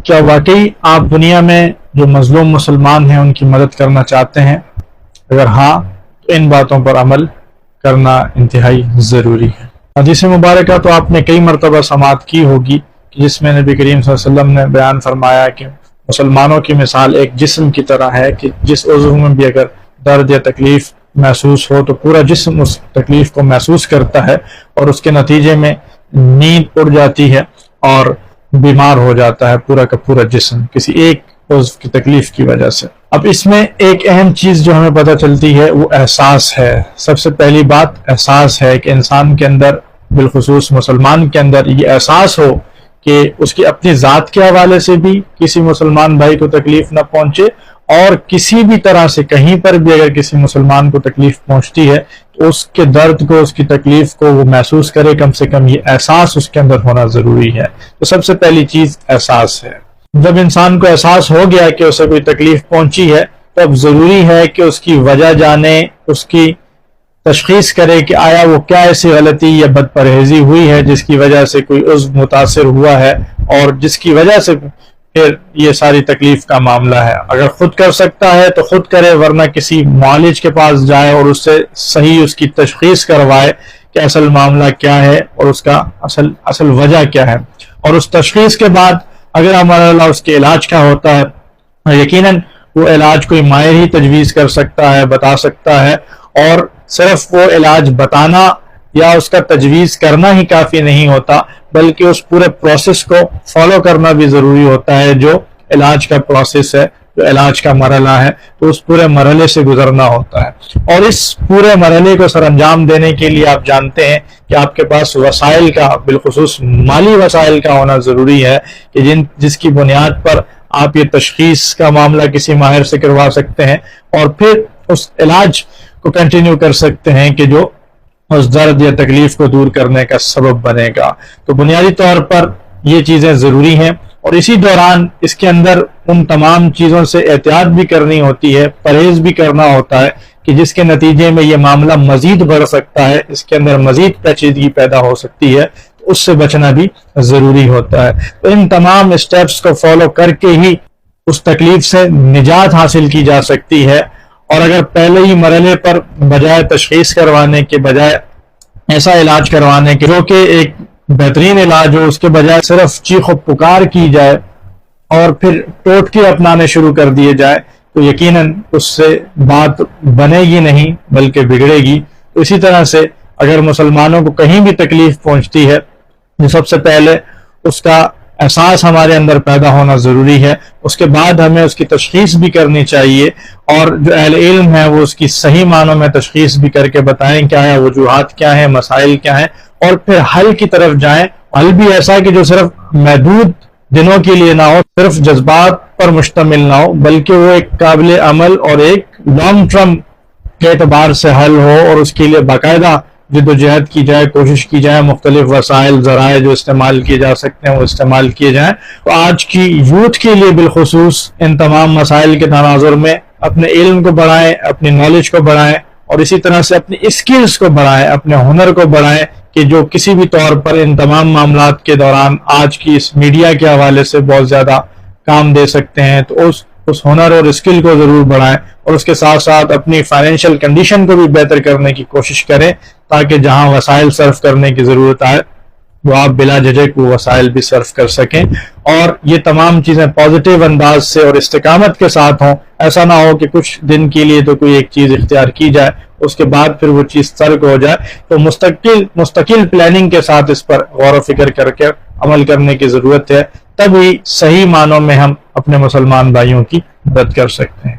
کیا واقعی آپ دنیا میں جو مظلوم مسلمان ہیں ان کی مدد کرنا چاہتے ہیں؟ اگر ہاں تو ان باتوں پر عمل کرنا انتہائی ضروری ہے۔ حدیث مبارکہ تو آپ نے کئی مرتبہ سماعت کی ہوگی کہ جس میں نبی کریم صلی اللہ علیہ وسلم نے بیان فرمایا کہ مسلمانوں کی مثال ایک جسم کی طرح ہے کہ جس عضو میں بھی اگر درد یا تکلیف محسوس ہو تو پورا جسم اس تکلیف کو محسوس کرتا ہے اور اس کے نتیجے میں نیند اڑ جاتی ہے اور بیمار ہو جاتا ہے پورا کا پورا جسم کسی ایک عضو کی تکلیف کی وجہ سے۔ اب اس میں ایک اہم چیز جو ہمیں پتہ چلتی ہے وہ احساس ہے۔ سب سے پہلی بات احساس ہے کہ انسان کے اندر، بالخصوص مسلمان کے اندر، یہ احساس ہو کہ اس کی اپنی ذات کے حوالے سے بھی کسی مسلمان بھائی کو تکلیف نہ پہنچے، اور کسی بھی طرح سے کہیں پر بھی اگر کسی مسلمان کو تکلیف پہنچتی ہے تو اس کے درد کو، اس کی تکلیف کو وہ محسوس کرے۔ کم سے کم یہ احساس اس کے اندر ہونا ضروری ہے۔ تو سب سے پہلی چیز احساس ہے۔ جب انسان کو احساس ہو گیا کہ اسے کوئی تکلیف پہنچی ہے تو اب ضروری ہے کہ اس کی وجہ جانے، اس کی تشخیص کرے کہ آیا وہ کیا ایسی غلطی یا بد پرہیزی ہوئی ہے جس کی وجہ سے کوئی عضو متاثر ہوا ہے اور جس کی وجہ سے پھر یہ ساری تکلیف کا معاملہ ہے۔ اگر خود کر سکتا ہے تو خود کرے، ورنہ کسی معالج کے پاس جائے اور اس سے صحیح اس کی تشخیص کروائے کہ اصل معاملہ کیا ہے اور اس کا اصل وجہ کیا ہے، اور اس تشخیص کے بعد اگر ہمارا اللہ اس کے علاج کا ہوتا ہے، یقیناً وہ علاج کوئی ماہر ہی تجویز کر سکتا ہے، بتا سکتا ہے، اور صرف وہ علاج بتانا یا اس کا تجویز کرنا ہی کافی نہیں ہوتا، بلکہ اس پورے پروسیس کو فالو کرنا بھی ضروری ہوتا ہے۔ جو علاج کا پروسیس ہے، جو علاج کا مرحلہ ہے، تو اس پورے مرحلے سے گزرنا ہوتا ہے، اور اس پورے مرحلے کو سر انجام دینے کے لیے آپ جانتے ہیں کہ آپ کے پاس وسائل کا، بالخصوص مالی وسائل کا ہونا ضروری ہے کہ جس کی بنیاد پر آپ یہ تشخیص کا معاملہ کسی ماہر سے کروا سکتے ہیں اور پھر اس علاج کو کنٹینیو کر سکتے ہیں کہ جو اس درد یا تکلیف کو دور کرنے کا سبب بنے گا۔ تو بنیادی طور پر یہ چیزیں ضروری ہیں، اور اسی دوران اس کے اندر ان تمام چیزوں سے احتیاط بھی کرنی ہوتی ہے، پرہیز بھی کرنا ہوتا ہے کہ جس کے نتیجے میں یہ معاملہ مزید بڑھ سکتا ہے، اس کے اندر مزید پیچیدگی پیدا ہو سکتی ہے، تو اس سے بچنا بھی ضروری ہوتا ہے۔ تو ان تمام اسٹیپس کو فالو کر کے ہی اس تکلیف سے نجات حاصل کی جا سکتی ہے، اور اگر پہلے ہی مرحلے پر بجائے تشخیص کروانے کے، بجائے ایسا علاج کروانے کے جو کہ ایک بہترین علاج ہو، اس کے بجائے صرف چیخ و پکار کی جائے اور پھر ٹوٹکے اپنانے شروع کر دیے جائے تو یقیناً اس سے بات بنے گی نہیں بلکہ بگڑے گی۔ تو اسی طرح سے اگر مسلمانوں کو کہیں بھی تکلیف پہنچتی ہے تو سب سے پہلے اس کا احساس ہمارے اندر پیدا ہونا ضروری ہے، اس کے بعد ہمیں اس کی تشخیص بھی کرنی چاہیے، اور جو اہل علم ہے وہ اس کی صحیح معنوں میں تشخیص بھی کر کے بتائیں کیا ہے وجوہات کیا ہیں، مسائل کیا ہیں، اور پھر حل کی طرف جائیں۔ حل بھی ایسا کہ جو صرف محدود دنوں کے لیے نہ ہو، صرف جذبات پر مشتمل نہ ہو، بلکہ وہ ایک قابل عمل اور ایک لانگ ٹرم کے اعتبار سے حل ہو، اور اس کے لیے باقاعدہ جد و جہد کی جائے، کوشش کی جائے، مختلف وسائل، ذرائع جو استعمال کیے جا سکتے ہیں وہ استعمال کیے جائیں۔ تو آج کی یوتھ کے لیے بالخصوص ان تمام مسائل کے تناظر میں اپنے علم کو بڑھائیں، اپنی نالج کو بڑھائیں، اور اسی طرح سے اپنی اسکلز کو بڑھائیں، اپنے ہنر کو بڑھائیں کہ جو کسی بھی طور پر ان تمام معاملات کے دوران آج کی اس میڈیا کے حوالے سے بہت زیادہ کام دے سکتے ہیں۔ تو اس ہنر اور اسکل کو ضرور بڑھائیں، اور اس کے ساتھ ساتھ اپنی فائنینشیل کنڈیشن کو بھی بہتر کرنے کی کوشش کریں تاکہ جہاں وسائل صرف کرنے کی ضرورت آئے وہ آپ بلا جھجک وہ وسائل بھی صرف کر سکیں، اور یہ تمام چیزیں پازیٹیو انداز سے اور استقامت کے ساتھ ہوں۔ ایسا نہ ہو کہ کچھ دن کے لیے تو کوئی ایک چیز اختیار کی جائے، اس کے بعد پھر وہ چیز ترک ہو جائے۔ تو مستقل پلاننگ کے ساتھ اس پر غور و فکر کر کے عمل کرنے کی ضرورت ہے، تبھی صحیح معنوں میں ہم اپنے مسلمان بھائیوں کی مدد کر سکتے ہیں۔